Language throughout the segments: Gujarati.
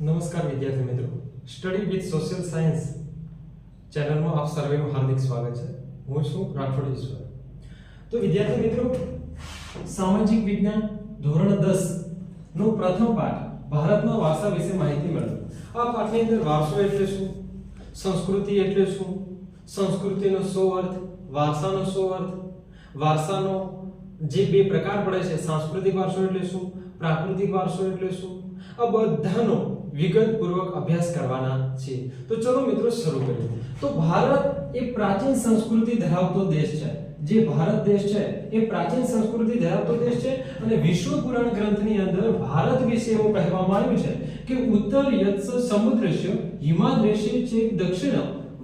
નમસ્કાર વિદ્યાર્થી મિત્રો, સ્ટડી વિથ સોશિયલ સાયન્સ ચેનલમાં આપ સર્વેનું હાર્દિક સ્વાગત છે. હું છું રાઠોડ ઈશ્વર. તો વિદ્યાર્થી મિત્રો, સામાજિક વિજ્ઞાન ધોરણ 10 નો પ્રથમ પાઠ ભારતના વારસા વિશે માહિતી મેળવો. આ પાઠની અંદર વારસો એટલે શું, સંસ્કૃતિ એટલે શું, સંસ્કૃતિનો શું અર્થ, વારસાનો શું અર્થ, વારસાનો જે બે પ્રકાર પડે છે, સાંસ્કૃતિક વારસો એટલે શું, પ્રાકૃતિક વારસો એટલે શું, આ બધાનો વિગતપૂર્વક અભ્યાસ કરવાના છે. તો ચલો મિત્રો શરૂ કરીએ. તો ભારત એ પ્રાચીન સંસ્કૃતિ ધરાવતો દેશ છે. જે ભારત દેશ છે એ પ્રાચીન સંસ્કૃતિ ધરાવતો દેશ છે અને વિશ્વ પુરાણ ગ્રંથની અંદર ભારત વિશે એવું કહેવામાં આવ્યું છે કે ઉત્તર યત્સ સમુદ્રસ્ય હિમાદ્રેશે ચેક દક્ષિણ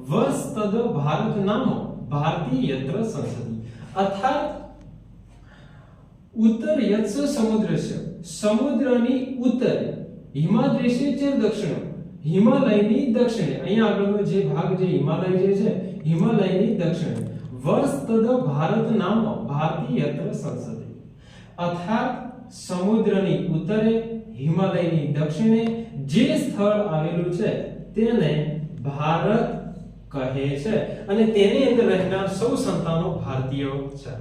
વર્ષ તદ ભારત નામ ભારતીય યત્ર સંસદી. અર્થાત ઉત્તર યત્સ સમુદ્રસ્ય, સમુદ્રની ઉત્તરે, હિમાદ્રેશે ચેક દક્ષિણ, હિમાલયની દક્ષિણે, અહીંયા આગળનો જે ભાગ જે હિમાલય જે છે હિમાલયની દક્ષિણે, વર્ષ તદ ભારત નામ ભારતીય યત્ર સંસદી. અર્થાત સમુદ્રની ઉત્તરે, હિમાલયની દક્ષિણે જે સ્થળ આવેલું છે તેને ભારત કહે છે અને તેની અંદર રહેનાર સૌ સંતાનો ભારતીયો છે.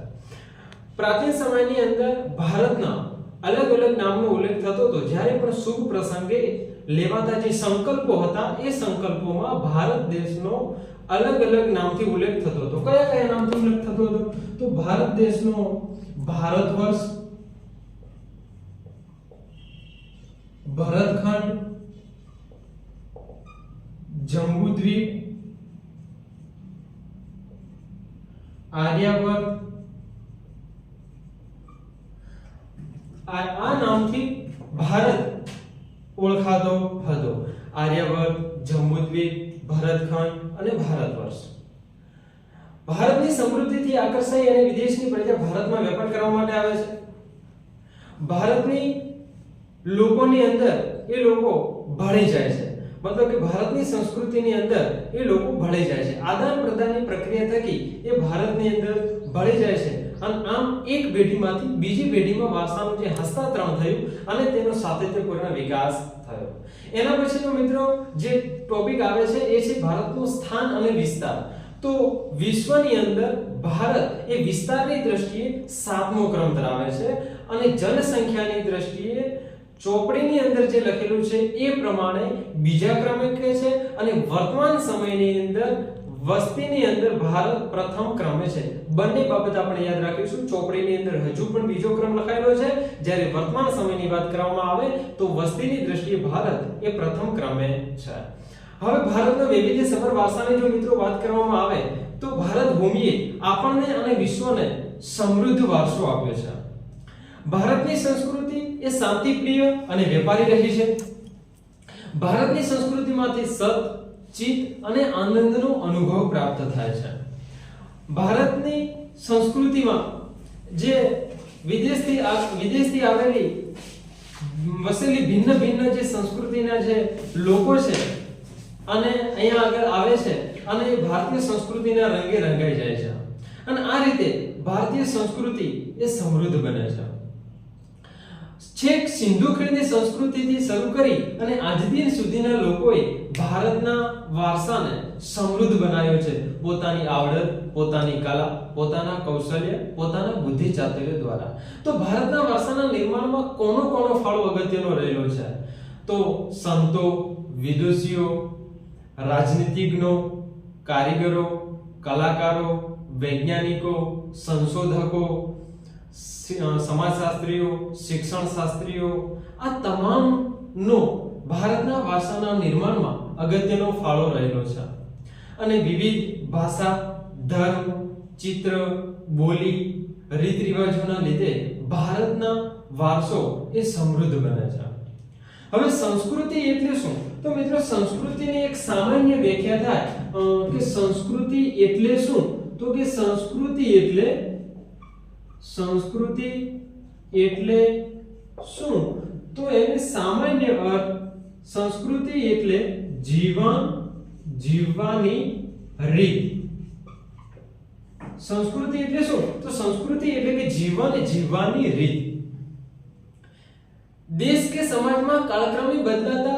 પ્રાચીન સમયની અંદર ભારતના અલગ અલગ નામનો ઉલ્લેખ થતો હતો. જ્યારે પણ શુભ પ્રસંગે લેવાતા જે સંકલ્પો હતા એ સંકલ્પોમાં ભારત દેશનો અલગ અલગ નામથી ઉલ્લેખ થતો હતો. કયા કયા નામથી ઉલ્લેખ થતો હતો? તો ભારત દેશનો ભારત વર્ષ, ભરતખંડ, જંબુદ્વીપ, આર્યાવર્ત, આ નામથી ભારત ઓળખાતો હતો. આર્યાવર્ત, જંબુદ્વીપ, ભરતખંડ અને ભારત વર્ષ. ભારતની સમૃદ્ધિથી આકર્ષાઈ અને વિદેશની પ્રજા ભારતમાં વેપાર કરવા માટે આવે છે. ભારતની લોકોની અંદર એ લોકો ભળી જાય છે, મતલબ કે ભારતની સંસ્કૃતિની અંદર એ લોકો ભળી જાય છે. આદાન પ્રદાનની પ્રક્રિયા થકી એ ભારતની અંદર ભળી જાય છે અને આમ એક પેઢીમાંથી બીજી પેઢીમાં વારસાનું જે હસ્તાંતરણ થયું અને તેનો સાતત્યપૂર્ણ વિકાસ થયો. એના પછીનો મિત્રો જે ટોપિક આવે છે એ છે ભારતનું સ્થાન અને વિસ્તાર. તો વિશ્વની અંદર ભારત એ વિસ્તારની દ્રષ્ટિએ 7મો ક્રમ ધરાવે છે અને જનસંખ્યાની દ્રષ્ટિએ ચોપડીની અંદર જે લખેલું છે એ પ્રમાણે બીજા ક્રમે છે અને વર્તમાન સમયની અંદર વસ્તીની અંદર ભારત પ્રથમ ક્રમે છે. બંને બાબત આપણે યાદ રાખીશું. ચોપડીની અંદર હજુ પણ બીજો ક્રમ લખાયેલો છે, જ્યારે વર્તમાન સમયની વાત કરવામાં આવે તો વસ્તીની દ્રષ્ટિએ ભારત એ પ્રથમ ક્રમે છે. હવે ભારતના વૈવિધ્યસભર વારસાની જો મિત્રો વાત કરવામાં આવે તો ભારત ભૂમિએ આપણને અને વિશ્વને સમૃદ્ધ વારસો આપ્યો છે. ભારતની સંસ્કૃતિ એ શાંતિપ્રિય અને વેપારી રહી છે. ભારતની સંસ્કૃતિમાંથી સત, ચિત્ત અને આનંદનો અનુભવ પ્રાપ્ત થાય છે. ભારતની સંસ્કૃતિમાં જે વિદેશથી આવેલી વસેલી ભિન્ન ભિન્ન જે સંસ્કૃતિના જે લોકો છે અને અહીંયા આગળ આવે છે અને ભારતીય સંસ્કૃતિના રંગે રંગાઈ જાય છે અને આ રીતે ભારતીય સંસ્કૃતિ એ સમૃદ્ધ બને છે. છેક સિંધુ ખીણની સંસ્કૃતિથી શરૂ કરી અને આજ દિન સુધીના લોકોએ ભારતના વારસાને સમૃદ્ધ બનાવ્યો છે પોતાની આવડત, પોતાની કલા, પોતાના કૌશલ્ય, પોતાના બુદ્ધિ ચાતુર્ય દ્વારા. તો ભારતના વારસાના નિર્માણમાં કોનો ફાળો અગત્યનો રહેલો છે? તો સંતો, વિદુષીઓ, રાજનીતિજ્ઞો, કારીગરો, કલાકારો, વૈજ્ઞાનિકો, સંશોધકો, સમાજશાસ્ત્રીઓ, શિક્ષણ શાસ્ત્રીઓ, આ તમામનો ભારતના વારસાના નિર્માણમાં અગત્યનો ફાળો રહેલો છે અને વિવિધ ભાષા, ધર્મ, ચિત્ર, બોલી, રીત રિવાજોના લીધે ભારતના વારસો એ સમૃદ્ધ બને છે. હવે સંસ્કૃતિ એટલે શું? તો મિત્રો સંસ્કૃતિની એક સામાન્ય વ્યાખ્યા થાય કે સંસ્કૃતિ એટલે શું? તો કે સંસ્કૃતિ એટલે શું? તો એનો સામાન્ય અર્થ સંસ્કૃતિ એટલે જીવવાની રીત. સંસ્કૃતિ એટલે શું? તો સંસ્કૃતિ એટલે કે જીવવાની રીત. देश के समाज में कालक्रमी बदलाता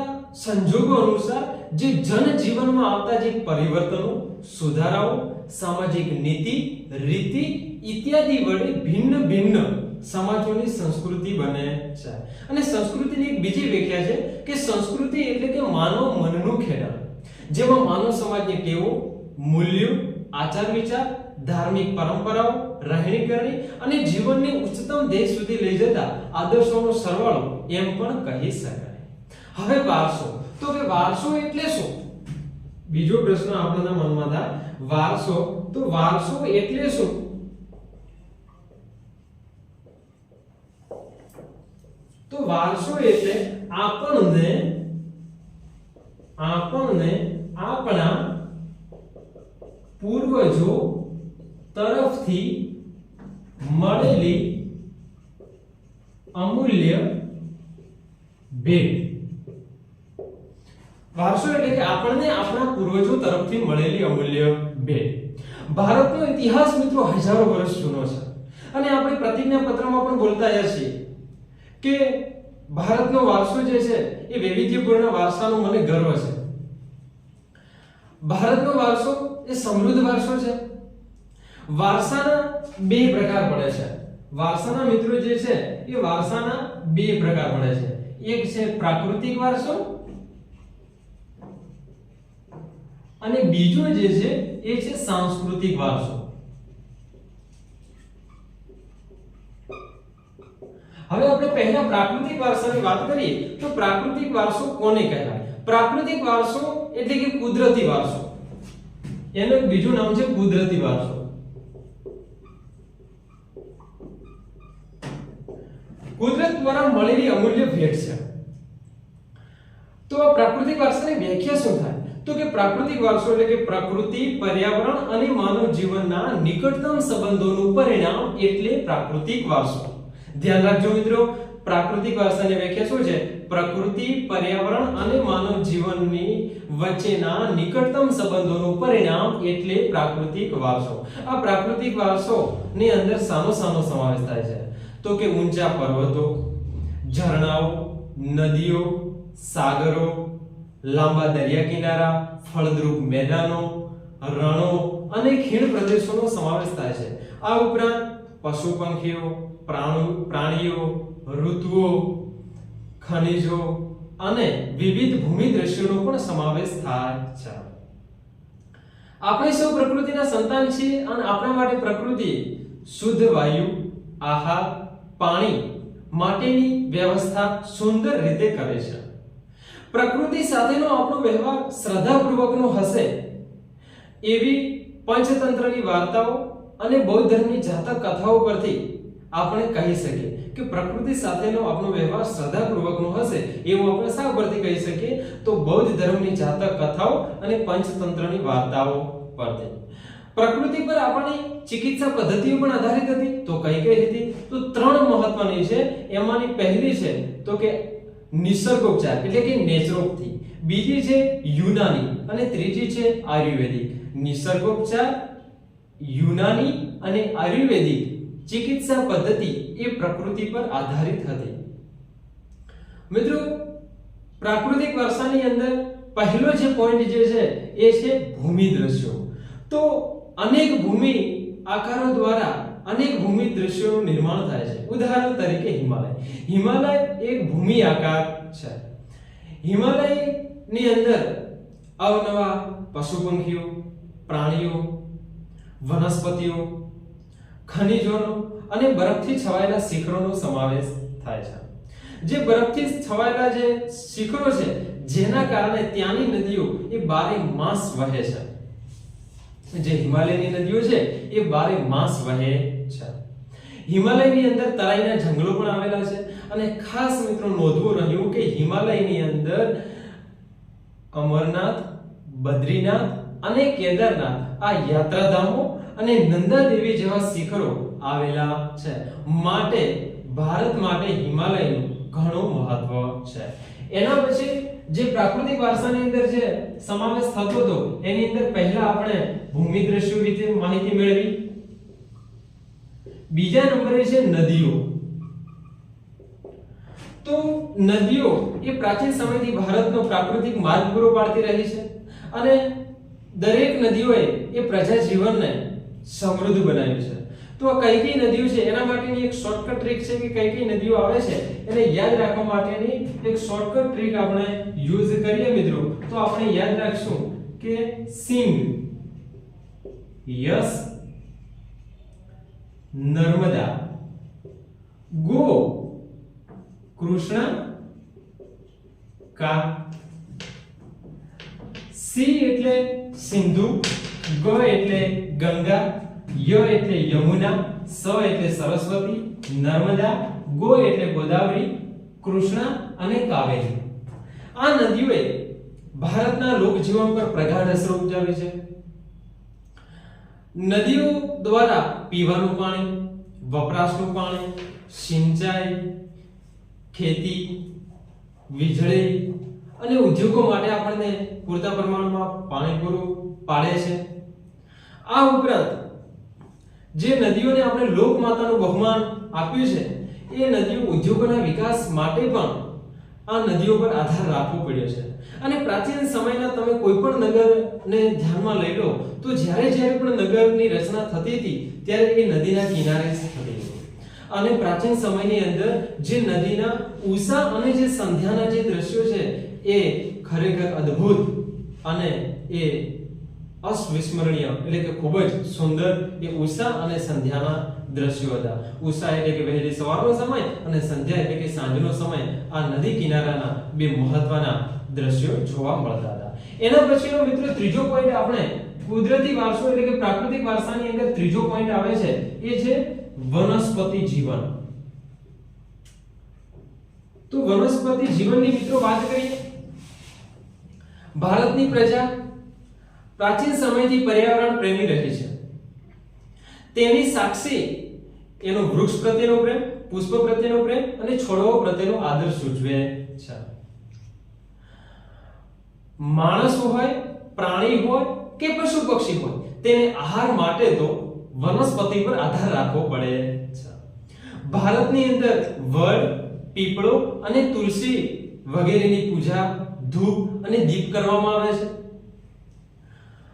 સંજોગો અનુસાર જે જનજીવનમાં આવતા જે પરિવર્તનો, સુધારાઓ, સામાજિક નીતિ, રીતિ ઇત્યાદિ વડે ભિન્ન ભિન્ન સમાજોની સંસ્કૃતિ બને છે. અને સંસ્કૃતિની એક બીજી વ્યાખ્યા છે કે સંસ્કૃતિ એટલે કે માનવ મનનું ખેડાણ, જેમાં માનવ સમાજની ટેવો, મૂલ્યો, આચાર વિચાર, ધાર્મિક પરંપરાઓ, રહેણી કરણી અને જીવનને ઉચ્ચતમ ધ્યેય સુધી લઈ જતા આદર્શોનો સરવાળો એમ પણ કહી શકાય. હવે વારસો, તો કે વારસો એટલે શું? બીજો પ્રશ્ન આપણા મનમાં થાય, વારસો, તો વારસો એટલે શું? તો વારસો એટલે આપણને આપણા પૂર્વજો તરફથી મળેલી અમૂલ્ય ભેટ. વારસો એટલે કે આપણને આપણા પૂર્વજો તરફથી મળેલી અમૂલ્ય ભેટ. ભારતનો ઇતિહાસ મિત્રો હજારો વર્ષ જૂનો છે અને આપણે પ્રતિજ્ઞા પત્રમાં પણ બોલતા આવ્યા છીએ કે ભારતનો વારસો જે છે એ વૈવિધ્યપૂર્ણ વારસાનો મને ગર્વ છે. ભારતનો વારસો એ સમૃદ્ધ વારસો છે. વારસાના બે પ્રકાર પડે છે. વારસાના મિત્રો જે છે એ વારસાના બે પ્રકાર પડે છે. એક છે પ્રાકૃતિક વારસો અને બીજો જે છે એ છે સાંસ્કૃતિક વારસો. હવે આપણે પહેલા પ્રાકૃતિક વારસાની વાત કરીએ તો પ્રાકૃતિક વારસો કોને કહેવાય? પ્રાકૃતિક વારસો એટલે કે કુદરતી વારસો. એનું એક બીજું નામ છે કુદરતી વારસો. કુદરત દ્વારા મળેલી અમૂલ્ય ભેટ છે. તો આ પ્રાકૃતિક વારસાની વ્યાખ્યા શું થાય? તો કે પ્રાકૃતિક વારસો એટલે કે પ્રકૃતિ, પર્યાવરણ અને માનવ જીવનના નિકટતમ સંબંધોનું પરિણામ એટલે પ્રાકૃતિક વારસો. ધ્યાન રાખજો મિત્રો, પ્રાકૃતિક વારસાની વ્યાખ્યા શું છે? પ્રકૃતિ, પર્યાવરણ અને માનવ જીવનની વચ્ચેના નિકટતમ સંબંધોનું પરિણામ એટલે પ્રાકૃતિક વારસો. આ પ્રાકૃતિક વારસોની અંદર સાનો સમાવેશ થાય છે? તો કે ઊંચા પર્વતો, ઝરણાઓ, નદીઓ, સાગરો, લાંબા દરિયા કિનારા, ફળદ્રુપ મેદાનો, રણો અને ખીણ પ્રદેશોનો સમાવેશ થાય છે. આ ઉપરાંત પશુ પંખીઓ, પ્રાણીઓ, ઋતુઓ, ખનિજો અને વિવિધ ભૂમિ દ્રશ્યોનો પણ સમાવેશ થાય છે. આપણે સૌ પ્રકૃતિના સંતાન છીએ અને આપણા માટે પ્રકૃતિ શુદ્ધ વાયુ, આહાર, પાણી માટેની વ્યવસ્થા સુંદર રીતે કરે છે. પ્રકૃતિ સાથેનો આપણો વ્યવહાર શ્રદ્ધાપૂર્વકનો હશે એવી પંચતંત્રની વાર્તાઓ અને બૌદ્ધ ધર્મની જાતક કથાઓ પરથી આપણે કહી શકીએ કે પ્રકૃતિ સાથેનો આપણો વ્યવહાર શ્રદ્ધાપૂર્વકનો હશે એવું આપણે શા પરથી કહી શકીએ? તો બૌદ્ધ ધર્મની જાતક કથાઓ અને પંચતંત્રની વાર્તાઓ પરથી. પ્રકૃતિ પર આપણી ચિકિત્સા પદ્ધતિઓ પણ આધારિત હતી. તો કઈ હતી? તો ત્રણ મહત્વની છે. એમાંની પહેલી છે તો કે નિસર્ગોપચાર એટલે કે નેચરોપથી, બીજી છે યુનાની અને ત્રીજી છે આયુર્વેદિક. નિસર્ગોપચાર, યુનાની અને આયુર્વેદિક ચિકિત્સા પદ્ધતિ એ પ્રકૃતિ પર આધારિત હતી. મિત્રો, પ્રાકૃતિક વારસાની અંદર પહેલો જે પોઈન્ટ જે છે એ છે ભૂમિ દ્રશ્યો. તો અનેક ભૂમિ આકારો દ્વારા અનેક ભૂમિ દ્રશ્યોનું નિર્માણ થાય છે. ઉદાહરણ તરીકે હિમાલય એક ભૂમિ આકાર છે. હિમાલયની અંદર અવનવા પશુ પંખીઓ, પ્રાણીઓ, વનસ્પતિઓ, ખનિજોનો અને બરફથી છવાયેલા શિખરોનો સમાવેશ થાય છે. જે બરફથી છવાયેલા જે શિખરો છે જેના કારણે ત્યાંની નદીઓ એ બારે માસ વહે છે. જે હિમાલયની નદીઓ છે એ બારે માસ વહે છે. હિમાલયની અંદર તરાઈના જંગલો પણ આવેલા છે અને ખાસ મિત્રો નોંધવું રહ્યું કે હિમાલયની અંદર અમરનાથ, બદ્રીનાથ અને કેદારનાથ આ યાત્રાધામો અને નંદા દેવી જેવા શિખરો આવેલા છે. માટે ભારત માટે હિમાલયનું ઘણું મહત્વ છે. એના પછી જે પ્રાકૃતિક વારસાની અંદર જે સમાવેશ થતો હતો એની અંદર પહેલા આપણે ભૂમિ દ્રશ્યો વિશે માહિતી મેળવી. બીજા નંબરે છે નદીઓ. તો તો નદીઓ એ પ્રાચીન સમયથી ભારતનો પ્રાકૃતિક માર્ગ પૂરો પાડતી રહી છે અને દરેક નદીઓએ એ પ્રજા જીવનને સમૃદ્ધ બનાવ્યું છે. તો આ કઈ કઈ નદીઓ છે એના માટેની એક શોર્ટકટ ટ્રીક છે કે કઈ કઈ નદીઓ આવે છે એને યાદ રાખવા માટેની એક શોર્ટકટ ટ્રીક આપણે યુઝ કરીએ મિત્રો. તો આપણે યાદ રાખશું કે સિંધ, યસ, નર્મદા, ગો, કૃષ્ણ, કા. સી એટલે સિંધુ, ગ એટલે ગંગા, ય એટલે યમુના, સ એટલે સરસ્વતી, નર્મદા, ગો એટલે ગોદાવરી, કૃષ્ણ અને કાવેરી. આ નદીઓએ ભારતના લોકજીવન પર પ્રગાઢ અસર ઉપજાવી છે. નદીઓ દ્વારા પીવાનું પાણી, વપરાશનું પાણી, સિંચાઈ, ખેતી, વીજળી અને ઉદ્યોગો માટે આપણને પૂરતા પ્રમાણમાં પાણી પૂરું પાડે છે. આ ઉપરાંત જે નદીઓને આપણે લોકમાતાનું બહુમાન આપ્યું છે એ નદીઓ ઉદ્યોગોના વિકાસ માટે પણ આ નદીઓ પર આધાર રાખવો પડ્યો છે. અને પ્રાચીન સમયના તમે કોઈ પણ નગરને ધ્યાનમાં લઈ લો તો જ્યારે પણ નગરની રચના થતી હતી ત્યારે એ નદીના કિનારે થતી હતી. અને પ્રાચીન સમયની અંદર જે નદીના ઉષા અને જે સંધ્યાના જે દ્રશ્યો છે એ ખરેખર અદ્ભુત અને એ અવિસ્મરણીય એટલે કે ખૂબ જ સુંદર એ ઉષા અને સંધ્યાના દ્રશ્યો હતા. ઉષા એટલે કે વહેલી સવારનો સમય અને સંધ્યા એટલે કે સાંજનો સમય. આ નદી કિનારાના બે મહત્વના દ્રશ્યો જોવા મળતા હતા. એના પછીનો મિત્રો ત્રીજો પોઈન્ટ આપણે કુદરતી વારસો એટલે કે પ્રાકૃતિક વારસાની અંદર ત્રીજો પોઈન્ટ આવે છે એ છે વનસ્પતિ જીવન. તો વનસ્પતિ જીવનની મિત્રો વાત કરીએ. ભારતની પ્રજા પ્રાચીન સમયથી પર્યાવરણ પ્રેમી રહી છે. તેની સાક્ષી એનો વૃક્ષ પ્રત્યેનો પ્રેમ, પુષ્પ પ્રત્યેનો પ્રેમ અને છોડવો પ્રત્યેનો આદર સૂચવે છે. માણસ હોય, પ્રાણી હોય કે પશુ પક્ષી હોય તેને આહાર માટે તો વનસ્પતિ પર આધાર રાખવો પડે છે. ભારતની અંદર વડ, પીપળો અને તુલસી વગેરેની પૂજા, ધૂપ અને દીપ કરવામાં આવે છે.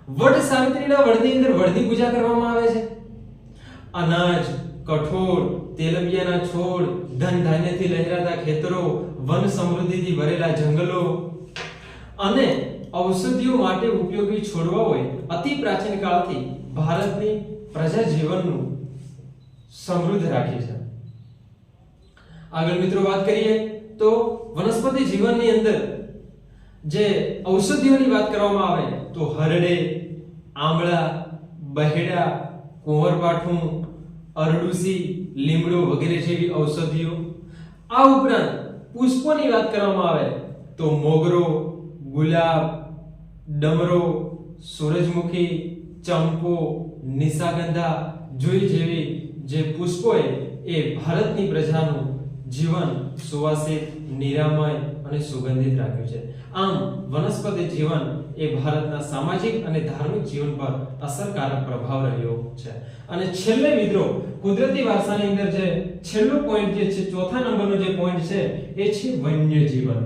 વડ સાવિત્રીના વડની અંદર વડની પૂજા કરવામાં આવે છે. અનાજ, કઠોળ, તેલબિયાના છોડ, ધન ધાન્યથી લહેરાતા ખેતરો, વન સમૃદ્ધિથી ભરેલા જંગલો અને ઔષધિઓ માટે ઉપયોગી છોડવાઓએ અતિ પ્રાચીન કાળથી ભારતની પ્રજા જીવનનું સમૃદ્ધ રાખ્યું છે. આગળ મિત્રો વાત કરીએ તો વનસ્પતિ જીવનની અંદર જે ઔષધિઓની વાત કરવામાં આવે તો હરડે, આંબળા, બહેડા, કુંવરપાઠું, અરડુસી, લીમડો વગેરે જેવી ઔષધિઓ. આ ઉપરાંત પુષ્પોની વાત કરવામાં આવે તો મોગરો, ગુલાબ, ડમરો, સૂરજમુખી, ચંપો, નિશાગંધા જેવી જે પુષ્પોએ એ ભારતની પ્રજાનું જીવન સુવાસિત, નિરામય અને સુગંધિત રાખ્યું છે. આમ વનસ્પતિ જીવન એ ભારતના સામાજિક અને ધાર્મિક જીવન પર અસરકારક પ્રભાવ રહ્યો છે. અને છેલ્લે મિત્રો કુદરતી વારસાની અંદર જે છેલ્લો પોઈન્ટ જે છે, ચોથા નંબરનો જે પોઈન્ટ છે એ છે વન્ય જીવન.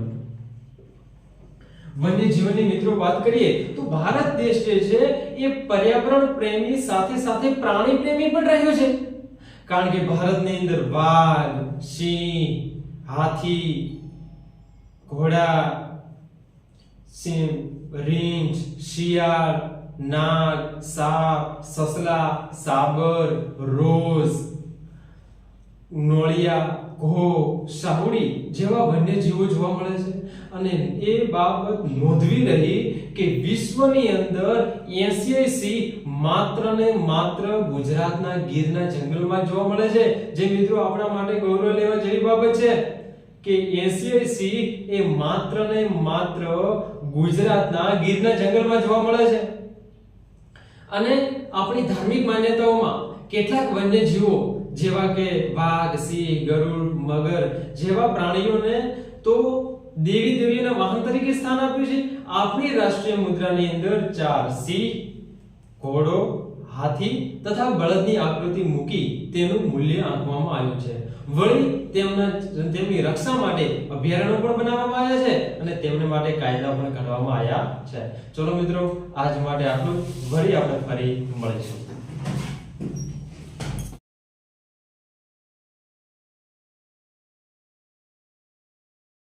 વન્ય જીવનની મિત્રો વાત કરીએ તો ભારત દેશ જે છે એ પર્યાવરણ પ્રેમી સાથે સાથે પ્રાણી પ્રેમી પણ રહ્યો છે. કારણ કે ભારતની અંદર વાઘ, સિંહ, હાથી, ઘોડા, સિંહ, રીંછ, શિયાળ, નાગ, સાપ, સસલા, સાબર, રોઝ, નોળિયા, ઘો, શાહુડી જેવા વન્યજીવો જોવા મળે છે. અને એ બાબત નોંધવી રહી કે વિશ્વની અંદર 80 સિંહ માત્ર ને માત્ર ગુજરાતના ગીરના જંગલમાં જોવા મળે છે. જે મિત્રો આપણા માટે ગૌરવ લેવા જેવી બાબત છે કે 80 સિંહ એ માત્ર ને માત્ર ગુજરાતના ગીરના જંગલમાં જોવા મળે છે. અને આપણી ધાર્મિક માન્યતાઓમાં કેટલાક વન્યજીવો જેવા કે વાઘ, સિંહ, ગરુડ, મગર જેવા પ્રાણીઓને તો દેવી દેવીઓના વાહન તરીકે સ્થાન આપ્યું છે. આપણી રાષ્ટ્રીય મુદ્રાની અંદર 4 સિંહ, ઘોડો, હાથી તથા બળદની આકૃતિ મૂકી તેનું મૂલ્ય આંકવામાં આવ્યું છે. વળી તેમની રક્ષા માટે અભયારણ્યો પણ બનાવવામાં આવ્યા છે અને તેમને માટે કાયદા પણ ઘડવામાં આવ્યા છે. ચલો મિત્રો, આજ માટે આટલું. વળી આપણે ફરી મળીશું.